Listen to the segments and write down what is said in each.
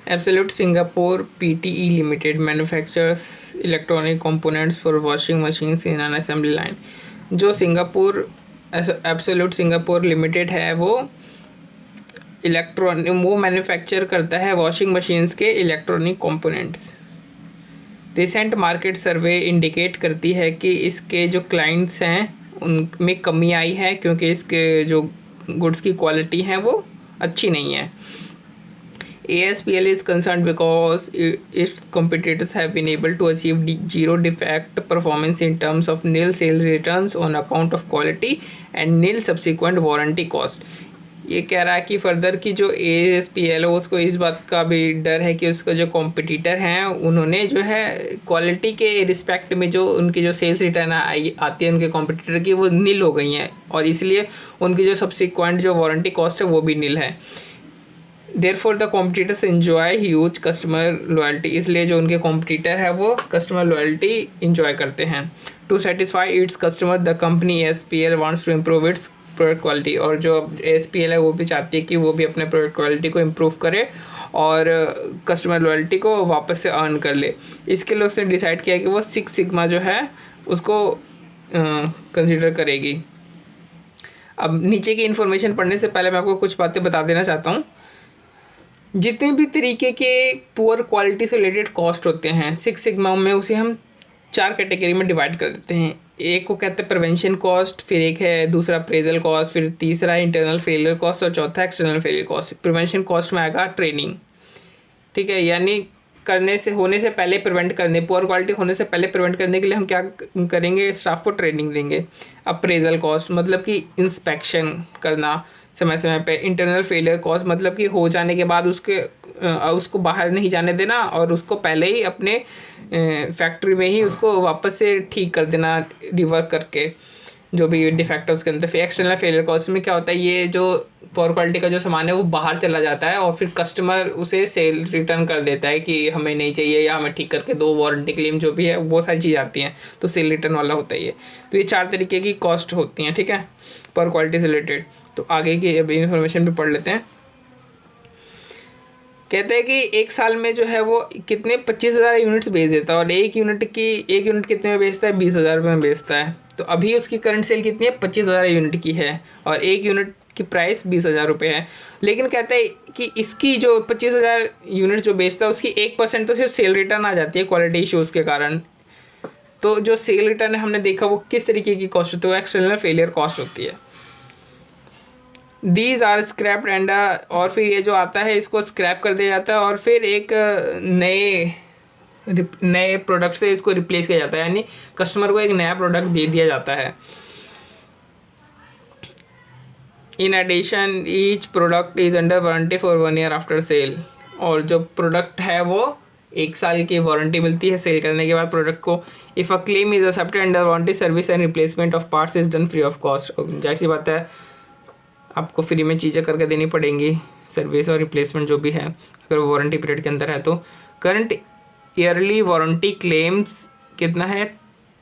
Absolute Singapore Pte Limited manufactures electronic components for washing machines in an assembly line. जो Singapore absolute Singapore limited है वो manufacture करता है washing machines के electronic components. Recent market सर्वे indicate करती है कि इसके जो क्लाइंट्स हैं उनमें कमी आई है क्योंकि इसके जो गुड्स की क्वालिटी है वो अच्छी नहीं है। ASPL is concerned because its competitors have been able to achieve zero defect performance in terms of nil sales returns on account of quality and nil subsequent warranty cost। ये कह रहा है कि फर्दर की जो ASPL है उसको इस बात का भी डर है कि उसका जो कॉम्पिटिटर हैं उन्होंने जो है क्वालिटी के रिस्पेक्ट में जो उनकी जो सेल्स रिटर्न आती है उनके कॉम्पिटिटर की वो नील हो गई हैं और इसलिए उनकी जो सब्सिक्वेंट जो वारंटी कॉस्ट है वो भी नील है। Therefore the competitors enjoy huge customer loyalty, इसलिए जो उनके कॉम्पिटिटर है वो कस्टमर लॉयल्टी इंजॉय करते हैं। To satisfy its customer the company ASPL wants to improve its product quality, और जो ASPL है वो भी चाहती है कि वो भी अपने प्रोडक्ट क्वालिटी को इम्प्रूव करे और कस्टमर लॉयल्टी को वापस से अर्न कर ले। इसके लिए उसने डिसाइड किया कि वो 6 सिग्मा जो है उसको कंसिडर करेगी। अब नीचे की इन्फॉर्मेशन पढ़ने से पहले मैं आपको कुछ बातें बता देना चाहता हूँ। जितने भी तरीके के पुअर क्वालिटी से रिलेटेड कॉस्ट होते हैं 6 सिग्मा में उसे हम 4 कैटेगरी में डिवाइड कर देते हैं। एक को कहते हैं प्रिवेंशन कॉस्ट, फिर एक है दूसरा अप्रेजल कॉस्ट, फिर तीसरा इंटरनल फेलियर कॉस्ट और चौथा external failure cost. Prevention cost में आएगा ट्रेनिंग, ठीक है, यानी होने से पहले प्रिवेंट करने, पुअर क्वालिटी होने से पहले प्रिवेंट करने के लिए हम क्या करेंगे, स्टाफ को ट्रेनिंग देंगे। अप्रेजल कॉस्ट मतलब कि इंस्पेक्शन करना समय समय पे। इंटरनल फेलियर कॉस्ट मतलब कि हो जाने के बाद उसको बाहर नहीं जाने देना और उसको पहले ही अपने फैक्ट्री में ही उसको वापस से ठीक कर देना रिवर्क करके जो भी डिफेक्ट है उसके अंदर। फिर एक्सटर्नल फेलियर कॉस्ट में क्या होता है, ये जो पुअर क्वालिटी का जो सामान है वो बाहर चला जाता है और फिर कस्टमर उसे सेल रिटर्न कर देता है कि हमें नहीं चाहिए या हमें ठीक करके दो, वारंटी क्लेम जो भी है वो सारी चीज़ आती हैं, तो सेल रिटर्न वाला होता है ये। तो ये 4 तरीके की कॉस्ट होती हैं, ठीक है, पुअर क्वालिटी से रिलेटेड। तो आगे की अब इन्फॉर्मेशन भी पढ़ लेते हैं। कहते हैं कि एक साल में जो है वो कितने 25,000 यूनिट्स बेच देता है और एक यूनिट कितने में बेचता है, 20,000 रुपये में बेचता है। तो अभी उसकी करंट सेल कितनी है, 25,000 यूनिट की है और एक यूनिट की प्राइस 20,000 रुपये है। लेकिन कहता है कि इसकी जो 25,000 यूनिट जो बेचता है उसकी 1% तो सिर्फ सेल रिटर्न आ जाती है क्वालिटी इशूज़ के कारण। तो जो सेल रिटर्न है हमने देखा वो किस तरीके की कॉस्ट होती है, वो एक्सटर्नल फेलियर कॉस्ट होती है। दीज आर स्क्रैप्ड एंड और फिर ये जो आता है इसको स्क्रैप कर दिया जाता है और फिर एक नए प्रोडक्ट से इसको रिप्लेस किया जाता है, यानी कस्टमर को एक नया प्रोडक्ट दे दिया जाता है। In addition each product is under warranty for 1 year after sale, और जो प्रोडक्ट है वो 1 साल की वारंटी मिलती है सेल करने के बाद प्रोडक्ट को। If a claim is accepted under warranty service and replacement of parts is done free of cost. जाहिर सी बात है आपको फ्री में चीज़ें करके देनी पड़ेंगी, सर्विस और रिप्लेसमेंट जो भी है, अगर वो वारंटी पीरियड के अंदर है तो। करंट ईयरली वारंटी क्लेम्स कितना है,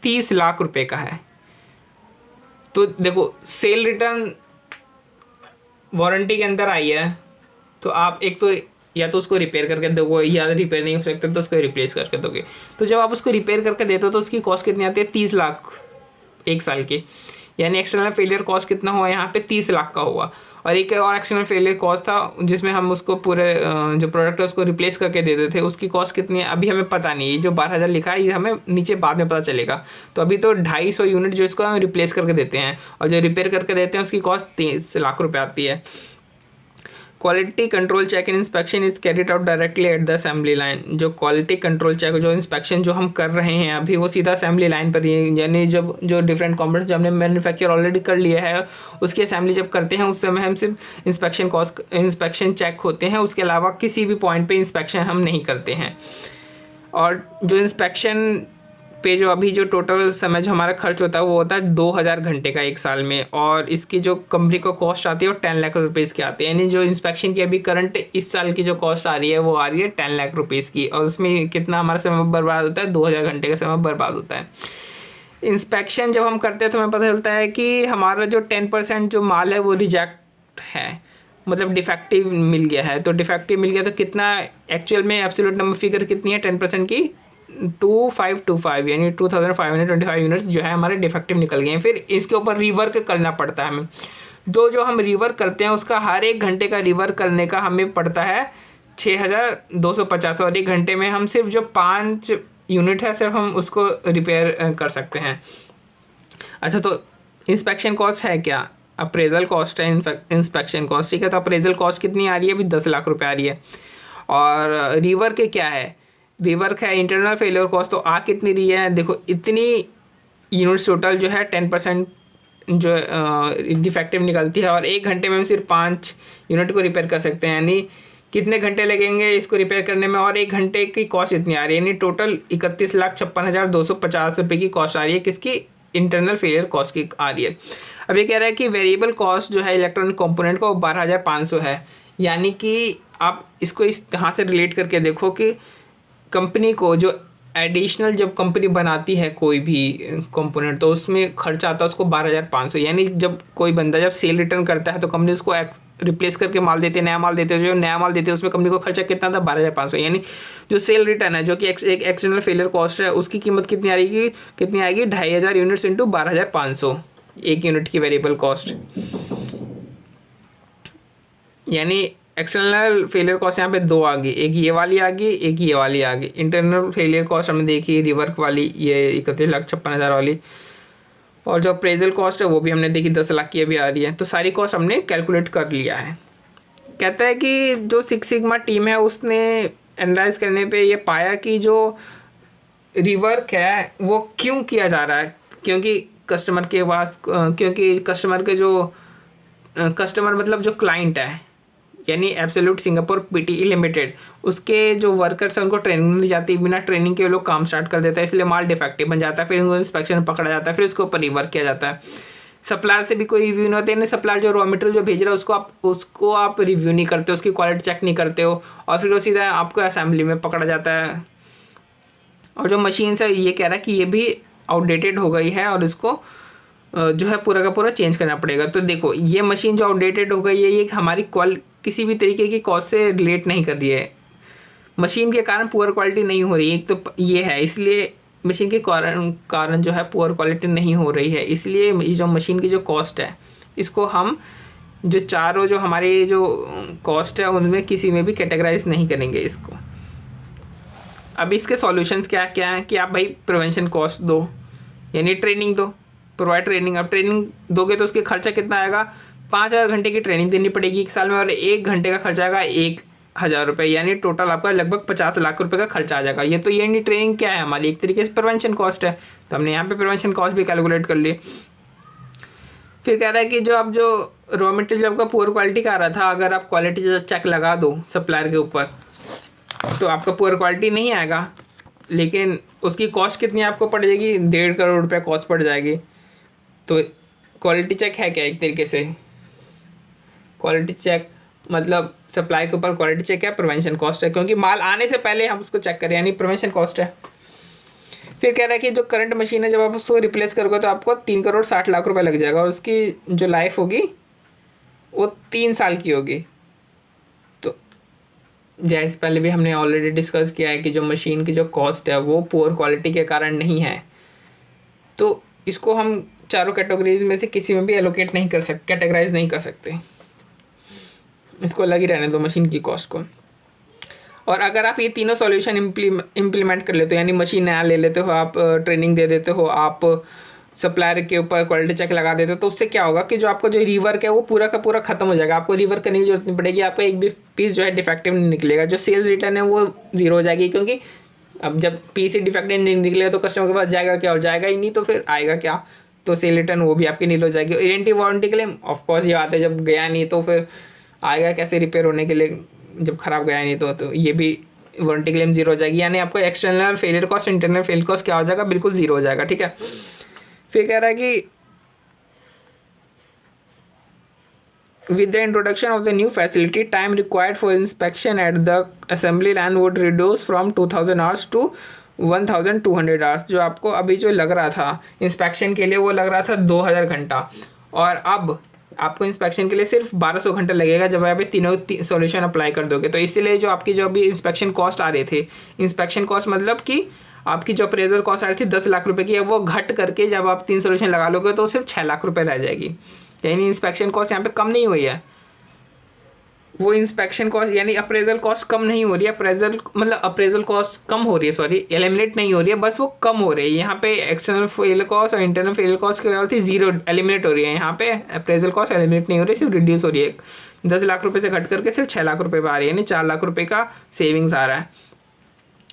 30 लाख रुपए का है। तो देखो सेल रिटर्न वारंटी के अंदर आई है तो आप एक तो या तो उसको रिपेयर करके दोगे या रिपेयर नहीं हो सकते तो उसको रिप्लेस करके दोगे। तो जब आप उसको रिपेयर करके देते हो तो उसकी कॉस्ट कितनी आती है, 30 लाख 1 साल की, यानी एक्सटर्नल फेलियर कॉस्ट कितना हुआ यहाँ पे 30 लाख का हुआ। और एक और एक्सटर्नल फेलियर कॉस्ट था जिसमें हम उसको पूरे जो प्रोडक्ट है उसको रिप्लेस करके देते थे, उसकी कॉस्ट कितनी है अभी हमें पता नहीं है। जो 12,000 लिखा है ये हमें नीचे बाद में पता चलेगा। तो अभी तो 250 यूनिट जो इसको हम रिप्लेस करके देते हैं और जो रिपेयर करके देते हैं उसकी कॉस्ट 30 लाख रुपये आती है। Quality control check and inspection is carried out directly at the assembly line. जो क्वालिटी कंट्रोल चेक जो इंस्पेक्शन जो हम कर रहे हैं अभी वो सीधा असेंबली लाइन पर ही, यानी जब जो डिफरेंट कंपोनेंट्स जो हमने मैन्युफैक्चर ऑलरेडी कर लिया है उसकी असेंबली जब करते हैं उस समय हम सिर्फ इंस्पेक्शन चेक होते हैं, उसके अलावा किसी भी पॉइंट पर इंस्पेक्शन हम नहीं करते हैं। और जो इंस्पेक्शन पे जो अभी जो टोटल समय जो हमारा खर्च होता है वो होता है 2,000 घंटे का 1 साल में, और इसकी जो कंपनी को कॉस्ट आती है वो 10 लाख रुपीज़ की आती है। यानी जो इंस्पेक्शन की अभी करंट इस साल की जो कॉस्ट आ रही है वो आ रही है 10 लाख रुपीज़ की, और उसमें कितना हमारा समय बर्बाद होता है, 2,000 घंटे का समय बर्बाद होता है। इंस्पेक्शन जब हम करते हैं तो हमें पता चलता है कि हमारा जो 10% जो माल है वो रिजेक्ट है, मतलब डिफेक्टिव मिल गया है। तो डिफेक्टिव मिल गया तो कितना एक्चुअल में एब्सोल्यूट नंबर फिगर कितनी है 10% की 2525 यानी 2525 यूनिट्स जो है हमारे डिफेक्टिव निकल गए हैं। फिर इसके ऊपर रिवर्क करना पड़ता है हमें। जो हम रिवर्क करते हैं उसका हर 1 घंटे का रिवर्क करने का हमें पड़ता है 6250 और 1 घंटे में हम सिर्फ जो 5 यूनिट है सिर्फ हम उसको रिपेयर कर सकते हैं। अच्छा, तो इंस्पेक्शन कॉस्ट है क्या? अप्रेजल कॉस्ट है इंस्पेक्शन कॉस्ट, ठीक है। तो अप्रेजल कॉस्ट कितनी आ रही है? अभी 10 लाख रुपए आ रही है। और रिवर्क क्या है? रिवर्क है इंटरनल फेलियर कॉस्ट। तो आ कितनी रही है? देखो इतनी यूनिट्स टोटल जो है 10% जो डिफेक्टिव निकलती है और 1 घंटे में हम सिर्फ 5 यूनिट को रिपेयर कर सकते हैं। यानी कितने घंटे लगेंगे इसको रिपेयर करने में और 1 घंटे की कॉस्ट इतनी आ रही है, यानी टोटल 31,56,250 रुपये की कॉस्ट आ रही है। किसकी? इंटरनल फेलियर कॉस्ट की आ रही है। अब ये कह रहा है कि वेरिएबल कॉस्ट जो है इलेक्ट्रॉनिक कंपोनेंट का वो 12,500 है। यानी कि आप इसको इस तरह से रिलेट करके देखो कि कंपनी को जो एडिशनल जब कंपनी बनाती है कोई भी कंपोनेंट तो उसमें खर्चा आता है उसको 12,500। यानी जब कोई बंदा जब सेल रिटर्न करता है तो कंपनी उसको रिप्लेस करके माल देते हैं, नया माल देते हैं। जो नया माल देते हैं उसमें कंपनी को खर्चा कितना था? 12,500। यानी जो सेल रिटर्न है जो कि एक एक्सटर्नल फेलियर कॉस्ट है उसकी कीमत कितनी आएगी? 2,500 यूनिट्स इंटू 12,500 1 यूनिट की वेरिएबल कॉस्ट। यानी एक्सटर्नल फेलियर कॉस्ट यहाँ पे 2 आ गई, एक ये वाली आ गई, एक ये वाली आ गई। इंटरनल फेलियर कॉस्ट हमने देखी रिवर्क वाली, ये 31,56,000 वाली। और जो अप्रेजल कॉस्ट है वो भी हमने देखी 10 लाख की अभी आ रही है। तो सारी कॉस्ट हमने कैलकुलेट कर लिया है। कहता है कि जो सिक्स सिग्मा टीम है उसने एनालाइज करने पे ये पाया कि जो रिवर्क है वो क्यों किया जा रहा है, क्योंकि कस्टमर के पास क्योंकि कस्टमर के जो कस्टमर मतलब जो क्लाइंट है यानी एब्सोल्यूट सिंगापुर पीटीई लिमिटेड, उसके जो वर्कर्स हैं उनको ट्रेनिंग दी जाती है। बिना ट्रेनिंग के वो लोग काम स्टार्ट कर देता है, इसलिए माल डिफेक्टिव बन जाता है। फिर उनको इंस्पेक्शन पकड़ा जाता है, फिर उसके ऊपर रिवर्क किया जाता है। सप्लायर से भी कोई रिव्यू नहीं होते, यानी सप्लायर जो रॉ मटेरियल जो भेज रहा है उसको आप रिव्यू नहीं करते, उसकी क्वालिटी चेक नहीं करते हो और फिर वो सीधा आपको असेंबली में पकड़ा जाता है। और जो मशीन है ये कह रहा है कि ये भी आउटडेटेड हो गई है और इसको जो है पूरा का पूरा चेंज करना पड़ेगा। तो देखो ये मशीन जो आउटडेटेड हो गई है ये हमारी किसी भी तरीके की कॉस्ट से रिलेट नहीं कर रही है। मशीन के कारण पुअर क्वालिटी नहीं हो रही है, एक तो ये है, इसलिए मशीन के कारण जो है पुअर क्वालिटी नहीं हो रही है। इसलिए जो मशीन की जो कॉस्ट है इसको हम जो चारों जो हमारे जो कॉस्ट है उनमें किसी में भी कैटेगराइज नहीं करेंगे इसको। अब इसके सॉल्यूशंस क्या क्या हैं कि आप भाई प्रिवेंशन कॉस्ट दो, यानी ट्रेनिंग दो, प्रोवाइड ट्रेनिंग। अब ट्रेनिंग दोगे तो उसके खर्चा कितना आएगा? 5,000 घंटे की ट्रेनिंग देनी पड़ेगी 1 साल में और 1 घंटे का खर्चा आएगा 1,000 रुपये, यानी टोटल आपका लगभग 50 लाख रुपए का खर्चा आ जाएगा। ये तो ये नहीं ट्रेनिंग क्या है हमारी एक तरीके से प्रिवेंशन कॉस्ट है, तो हमने यहाँ पे प्रिवेंशन कॉस्ट भी कैलकुलेट कर ली। फिर कह रहा है कि जो आप जो रॉ मटेरियल आपका पुअर क्वालिटी का आ रहा था, अगर आप क्वालिटी चेक लगा दो सप्लायर के ऊपर तो आपका पुअर क्वालिटी नहीं आएगा, लेकिन उसकी कॉस्ट कितनी आपको पड़ जाएगी? 1.5 करोड़ रुपये कॉस्ट पड़ जाएगी। तो क्वालिटी चेक है क्या एक तरीके से? क्वालिटी चेक मतलब सप्लाई के ऊपर क्वालिटी चेक है, प्रिवेंशन कॉस्ट है, क्योंकि माल आने से पहले हम उसको चेक करें, यानी प्रिवेंशन कॉस्ट है। फिर कह रहा है कि जो करंट मशीन है जब आप उसको रिप्लेस करोगे तो आपको 3 करोड़ 60 लाख रुपए लग जाएगा और उसकी जो लाइफ होगी वो 3 साल की होगी। तो जैसे पहले भी हमने ऑलरेडी डिस्कस किया है कि जो मशीन की जो कॉस्ट है वो पुअर क्वालिटी के कारण नहीं है, तो इसको हम चारों कैटेगरीज में से किसी में भी एलोकेट नहीं कर सकते, कैटेगराइज नहीं कर सकते, इसको अलग ही रहने दो मशीन की कॉस्ट को। और अगर आप ये तीनों सॉल्यूशन इम्प्लीमेंट कर लेते हो, यानी मशीन नया ले लेते हो, आप ट्रेनिंग दे देते हो, आप सप्लायर के ऊपर क्वालिटी चेक लगा देते हो, तो उससे क्या होगा कि जो आपका जो रिवर्क है वो पूरा का पूरा खत्म हो जाएगा। आपको रिवर्क करने की जरूरत नहीं पड़ेगी, आपका एक भी पीस जो है डिफेक्टिव नहीं निकलेगा। जो सेल्स रिटर्न है वो 0 हो जाएगी, क्योंकि अब जब पीस ही डिफेक्टिव नहीं निकलेगा तो कस्टमर के पास जाएगा क्या, और जाएगा ही नहीं तो फिर आएगा क्या, तो सेल रिटर्न वो भी आपकी नील हो जाएगी। वारंटी वारंटी क्लेम ऑफकोर्स ये बात है, जब गया नहीं तो फिर आएगा कैसे रिपेयर होने के लिए जब खराब गया नहीं तो ये भी वारंटी क्लेम 0 हो जाएगी। यानी आपका external failure cost internal failure cost क्या हो जाएगा? बिल्कुल 0 हो जाएगा, ठीक है। फिर कह रहा है कि with the introduction of the new facility, time required for inspection at the assembly line would reduce from 2000 hours to 1200 hours। जो आपको अभी जो लग रहा था इंस्पेक्शन के लिए वो लग रहा था 2000 घंटा, और अब आपको इंस्पेक्शन के लिए सिर्फ 1200 घंटा लगेगा जब आप ये तीनों सॉल्यूशन अप्लाई कर दोगे। तो इसीलिए जो आपकी जो अभी इंस्पेक्शन कॉस्ट आ रही थी, इंस्पेक्शन कॉस्ट मतलब कि आपकी जो अप्रेजल कॉस्ट आ रही थी 10 लाख रुपए की, अब वो घट करके जब आप 3 सॉल्यूशन लगा लोगे तो सिर्फ 6 लाख रुपए रह जाएगी। यानी इंस्पेक्शन कॉस्ट यहाँ पे कम नहीं हुई है, वो इंस्पेक्शन कॉस्ट यानी अप्रेजल कॉस्ट कम नहीं हो रही है, अप्रेजल कॉस्ट कम हो रही है, सॉरी एलिमिनेट नहीं हो रही है, बस वो कम हो रही है। यहाँ पे एक्सटर्नल फेल कॉस्ट और इंटरनल फेल कॉस्ट क्या होती है, जीरो एलिमिनेट हो रही है। यहाँ पे अप्रेजल कॉस्ट एलिमिनेट नहीं हो रही, सिर्फ रिड्यूस हो रही है। 10 लाख रुपये से घट करके सिर्फ 6 लाख रुपये पे आ रही है, यानी 4 लाख रुपये का सेविंग्स आ रहा है।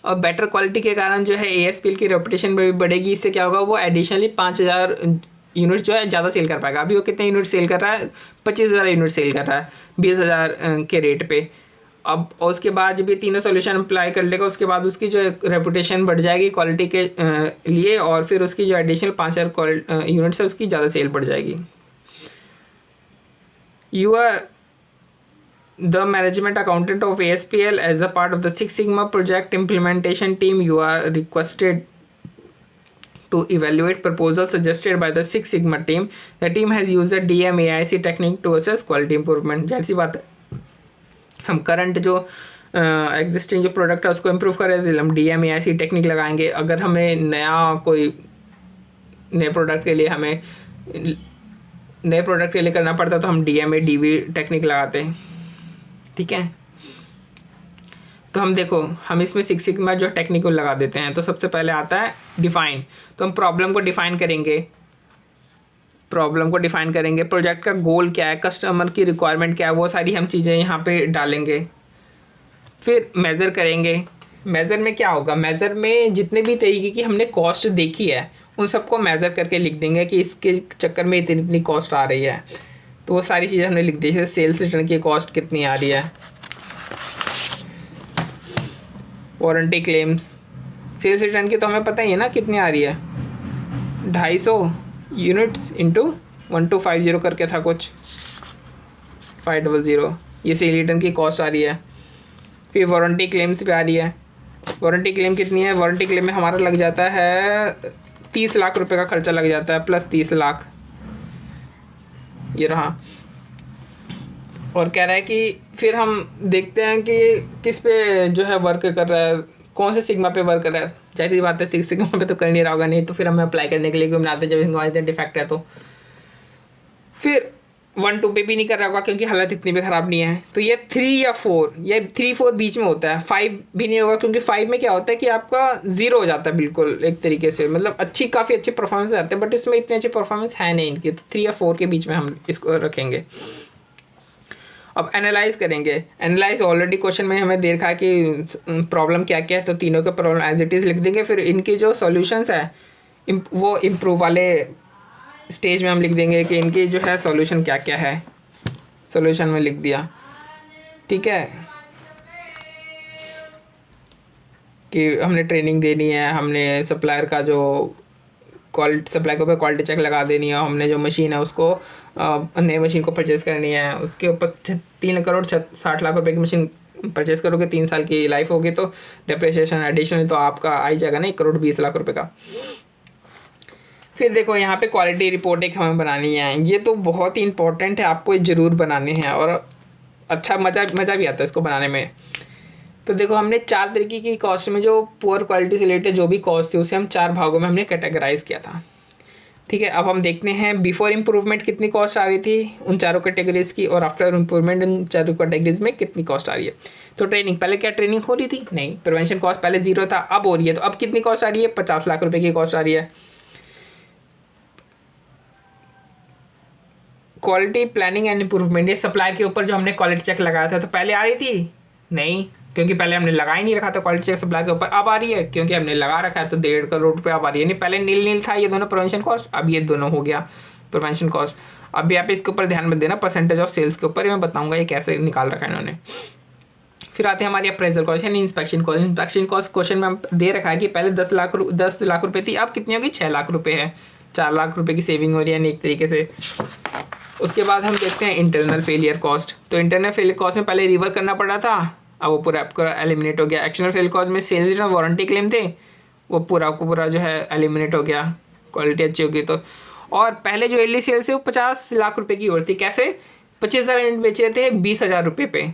और बेटर क्वालिटी के कारण जो है ASPL की रेपुटेशन भी बढ़ेगी। इससे क्या होगा, वो एडिशनली 5000 यूनिट जो है ज़्यादा सेल कर पाएगा। अभी वो कितने यूनिट सेल कर रहा है, 25,000 यूनिट सेल कर रहा है 20,000 के रेट पे। अब उसके बाद जब ये तीनों सॉल्यूशन अप्लाई कर लेगा, उसके बाद उसकी जो रेपुटेशन बढ़ जाएगी क्वालिटी के लिए, और फिर उसकी जो एडिशनल 5000 यूनिट्स है उसकी ज़्यादा सेल बढ़ जाएगी। You are the management accountant of ASPL. As a part of the Six Sigma project implementation team, you are requested to evaluate proposals suggested by the Six Sigma team. The team has used the DMAIC technique to assess quality improvement. जाहिर सी बात है, हम current जो existing जो product है उसको improve करें, हम DMAIC टेक्निक लगाएंगे। अगर हमें नए प्रोडक्ट के लिए करना पड़ता तो हम DMA-DV टेक्निक लगाते हैं, ठीक है। तो हम इसमें सिक्स सिग्मा जो टेक्निक लगा देते हैं। तो सबसे पहले आता है डिफाइन। तो हम प्रॉब्लम को डिफाइन करेंगे, प्रोजेक्ट का गोल क्या है, कस्टमर की रिक्वायरमेंट क्या है, वो सारी हम चीज़ें यहाँ पे डालेंगे। फिर मेज़र करेंगे। मेज़र में क्या होगा, मेज़र में जितने भी तरीके की हमने कॉस्ट देखी है उन सबको मेज़र करके लिख देंगे कि इसके चक्कर में इतनी कॉस्ट आ रही है। तो वो सारी चीज़ें हमने लिख दी, जैसे सेल्स रिटर्न की कॉस्ट कितनी आ रही है, वारंटी क्लेम्स, सेल्स रिटर्न की तो हमें पता ही है ना कितनी आ रही है, 250 यूनिट्स इंटू 1250 करके था कुछ 500, ये सेल रिटर्न की कॉस्ट आ रही है। फिर वारंटी क्लेम्स पे आ रही है, वारंटी क्लेम कितनी है, वारंटी क्लेम में हमारा लग जाता है 30 लाख रुपए का खर्चा लग जाता है, प्लस 30 लाख ये रहा। और कह रहा है कि फिर हम देखते हैं कि किस पे जो है वर्क कर रहा है, कौन से सिग्मा पे वर्क कर रहा है। जाहिर सी बात है सिक्स सिग्मा पे तो कर नहीं रहा होगा, नहीं तो फिर हमें अप्लाई करने के लिए क्यों बनाते जब इसका डिफेक्ट है। तो फिर 1-2 पे भी नहीं कर रहा होगा क्योंकि हालत इतनी भी ख़राब नहीं है। तो ये 3 या 4, ये 3-4 बीच में होता है, 5 भी नहीं होगा क्योंकि 5 में क्या होता है कि आपका 0 हो जाता है बिल्कुल एक तरीके से, मतलब काफ़ी अच्छी परफॉर्मेंस आते हैं, बट इसमें इतनी अच्छी परफॉर्मेंस है नहीं इनकी। तो 3 या 4 के बीच में हम इसको रखेंगे। अब एनालाइज करेंगे। एनालाइज ऑलरेडी क्वेश्चन में हमें दे रखा है कि प्रॉब्लम क्या क्या है, तो तीनों के प्रॉब्लम एज इट इज़ लिख देंगे। फिर इनके जो सॉल्यूशंस है वो इम्प्रूव वाले स्टेज में हम लिख देंगे कि इनकी जो है सॉल्यूशन क्या क्या है, सॉल्यूशन में लिख दिया, ठीक है, कि हमने ट्रेनिंग देनी है, हमने सप्लायर का जो सप्लाई के ऊपर क्वालिटी चेक लगा देनी है, हमने जो मशीन है उसको नई मशीन को परचेज़ करनी है, उसके ऊपर 3,60,00,000 रुपए की मशीन परचेज़ करोगे, 3 साल की लाइफ होगी, तो डेप्रिसिएशन एडिशनल तो आपका आ ही जाएगा ना 1,20,00,000 रुपए का। फिर देखो यहाँ पे क्वालिटी रिपोर्ट एक हमें बनानी है, ये तो बहुत ही इंपॉर्टेंट है, आपको ये ज़रूर बनाने हैं और अच्छा मज़ा भी आता है इसको बनाने में। तो देखो हमने 4 तरीके की कॉस्ट में जो पुअर क्वालिटी से रिलेटेड जो भी कॉस्ट थी उसे हम 4 भागों में हमने कैटेगराइज किया था, ठीक है। अब हम देखते हैं बिफोर इम्प्रूवमेंट कितनी कॉस्ट आ रही थी उन चारों कैटेगरीज की, और आफ्टर इम्प्रूवमेंट उन चारों कैटेगरीज में कितनी कॉस्ट आ रही है। तो ट्रेनिंग, पहले क्या ट्रेनिंग हो रही थी, नहीं, प्रिवेंशन कॉस्ट पहले 0 था, अब हो रही है। तो अब कितनी कॉस्ट आ रही है, 50 लाख रुपये की कॉस्ट आ रही है। क्वालिटी प्लानिंग एंड इम्प्रूवमेंट, ये सप्लाई के ऊपर जो हमने क्वालिटी चेक लगाया था, तो पहले आ रही थी नहीं, क्योंकि पहले हमने लगा ही नहीं रखा था क्वालिटी चेक सप्लाई के ऊपर। अब आ रही है क्योंकि हमने लगा रखा है, तो 1.5 करोड़ रुपये अब आ रही है। नहीं, पहले नील था ये दोनों प्रिवेंशन कॉस्ट, अब ये दोनों हो गया प्रिवेंशन कॉस्ट। अब यहाँ पे इसके ऊपर ध्यान मत देना, परसेंटेज ऑफ सेल्स के ऊपर मैं बताऊंगा ये कैसे निकाल रखा है इन्होंने। फिर आते हैं हमारी अप्रेजल कॉस्ट यानी inspection cost. Inspection cost question में दे रखा है कि पहले 10 लाख रुपये थी, अब कितनी होगी, 6 लाख रुपये है, 4 लाख रुपये की सेविंग हो रही है यानी एक तरीके से। उसके बाद हम देखते हैं इंटरनल फेलियर कॉस्ट। तो इंटरनल फेलियर कॉस्ट में पहले रिवर करना पड़ा था, अब वो पूरा आपका एलिमिनेट हो गया। एक्सटर्नल फेलियर कॉस्ट में सेल्स रिटर्न वारंटी क्लेम थे, वो पूरा आपको पूरा जो है एलिमिनेट हो गया, क्वालिटी अच्छी होगी तो। और पहले जो ईयरली सेल्स है वो 50 लाख रुपए की ओर थी। कैसे? 25,000 यूनिट बेचे थे 20,000 रुपये पे,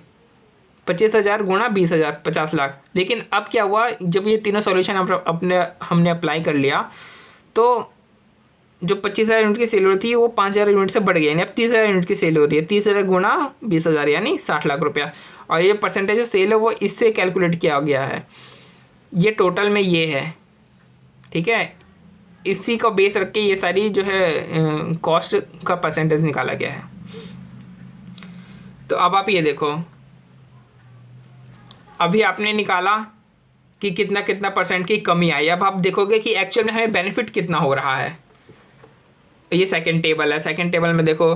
25,000 गुणा 20,000, 50 लाख। लेकिन अब क्या हुआ, जब ये तीनों सॉल्यूशन हमने अप्लाई कर लिया तो जो 25,000 यूनिट की सेल हो रही थी वो 5,000 यूनिट से बढ़ गई, यानी अब 30,000 यूनिट की सेल हो रही है। 30,000 गुणा 20,000 यानी 60 लाख रुपया। और ये परसेंटेज जो सेल है वो इससे कैलकुलेट किया गया है। ये टोटल में ये है, ठीक है। इसी का बेस रख के ये सारी जो है कॉस्ट का परसेंटेज निकाला गया है। तो अब आप ये देखो, अभी आपने निकाला कि कितना कितना परसेंट की कमी आई। अब आप देखोगे कि एक्चुअल में हमें बेनिफिट कितना हो रहा है। ये सेकंड टेबल है। सेकंड टेबल में देखो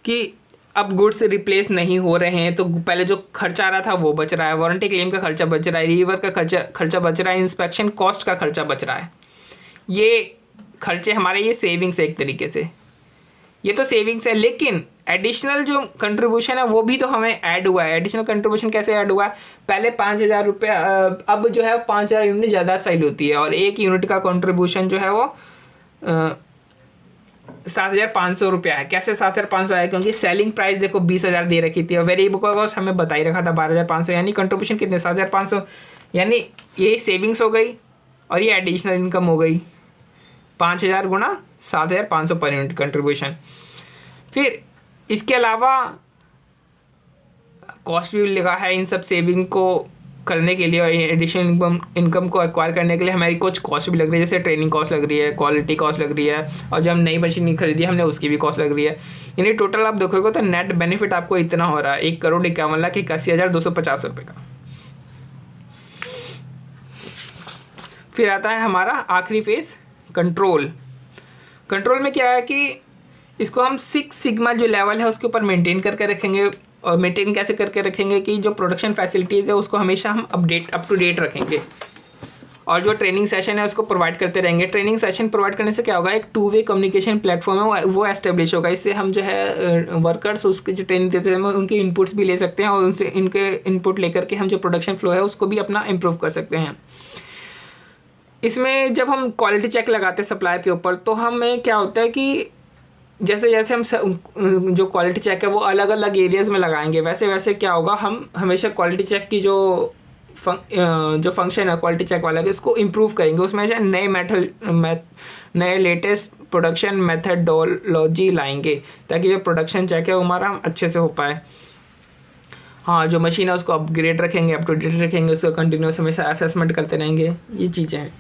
कि अब गुड्स रिप्लेस नहीं हो रहे हैं, तो पहले जो खर्चा आ रहा था वो बच रहा है, वारंटी क्लेम का खर्चा बच रहा है, रिवर का खर्चा बच रहा है, इंस्पेक्शन कॉस्ट का खर्चा बच रहा है। ये खर्चे हमारे ये सेविंग्स है एक तरीके से, ये तो सेविंग्स है। लेकिन एडिशनल जो कंट्रीब्यूशन है वो भी तो हमें ऐड हुआ है। एडिशनल कंट्रीब्यूशन कैसे ऐड हुआ है? पहले 5,000 रुपये, अब जो है 5,000 यूनिट ज़्यादा सेल होती है और एक यूनिट का कंट्रीब्यूशन जो है वो 7,500 रुपया है। कैसे 7,500 है? क्योंकि सेलिंग प्राइस देखो 20,000 दे रखी थी और वेरिएबल कॉस्ट हमें बता ही रखा था 12,500, यानी कंट्रीब्यूशन कितने? 7,500। यानी ये सेविंग्स हो गई और ये एडिशनल इनकम हो गई। 5,000 गुणा 7,500 पर यूनिट कंट्रीब्यूशन। फिर इसके अलावा कॉस्ट भी लगा है इन सब सेविंग को करने के लिए और एडिशनल इनकम को एक्वायर करने के लिए हमारी कुछ कॉस्ट भी लग रही है, जैसे ट्रेनिंग कॉस्ट लग रही है, क्वालिटी कॉस्ट लग रही है, और जब हम नई मशीन खरीदी हमने उसकी भी कॉस्ट लग रही है। यानी टोटल आप देखोगे तो नेट बेनिफिट आपको इतना हो रहा है 1,51,81,250 रुपये का। फिर आता है हमारा आखिरी फेज, कंट्रोल। कंट्रोल में क्या है कि इसको हम 6 सिग्मा जो लेवल है उसके ऊपर मेंटेन करके रखेंगे। और मेंटेन कैसे करके रखेंगे कि जो प्रोडक्शन फैसिलिटीज़ है उसको हमेशा हम अप टू डेट रखेंगे, और जो ट्रेनिंग सेशन है उसको प्रोवाइड करते रहेंगे। ट्रेनिंग सेशन प्रोवाइड करने से क्या होगा, एक 2 वे कम्युनिकेशन प्लेटफॉर्म है वो एस्टेब्लिश होगा। इससे हम जो है वर्कर्स उसके जो ट्रेनिंग देते हैं उनके इनपुट्स भी ले सकते हैं और उनसे इनके इनपुट लेकर के हम जो प्रोडक्शन फ्लो है उसको भी अपना इम्प्रूव कर सकते हैं। इसमें जब हम क्वालिटी चेक लगाते हैं सप्लायर के ऊपर, तो हमें क्या होता है कि जैसे जैसे हम जो क्वालिटी चेक है वो अलग अलग एरियाज़ में लगाएंगे, वैसे वैसे क्या होगा, हम हमेशा क्वालिटी चेक की जो फंक्शन है क्वालिटी चेक वाला इसको इम्प्रूव करेंगे। उसमें से नए लेटेस्ट प्रोडक्शन मेथडोलॉजी लाएंगे ताकि जो प्रोडक्शन चेक है वो हमारा अच्छे से हो पाए। हाँ, जो मशीन है उसको अपग्रेड रखेंगे, अप टू डेट रखेंगे, उसको कंटिन्यूस हमेशा असेसमेंट करते रहेंगे। ये चीज़ें हैं।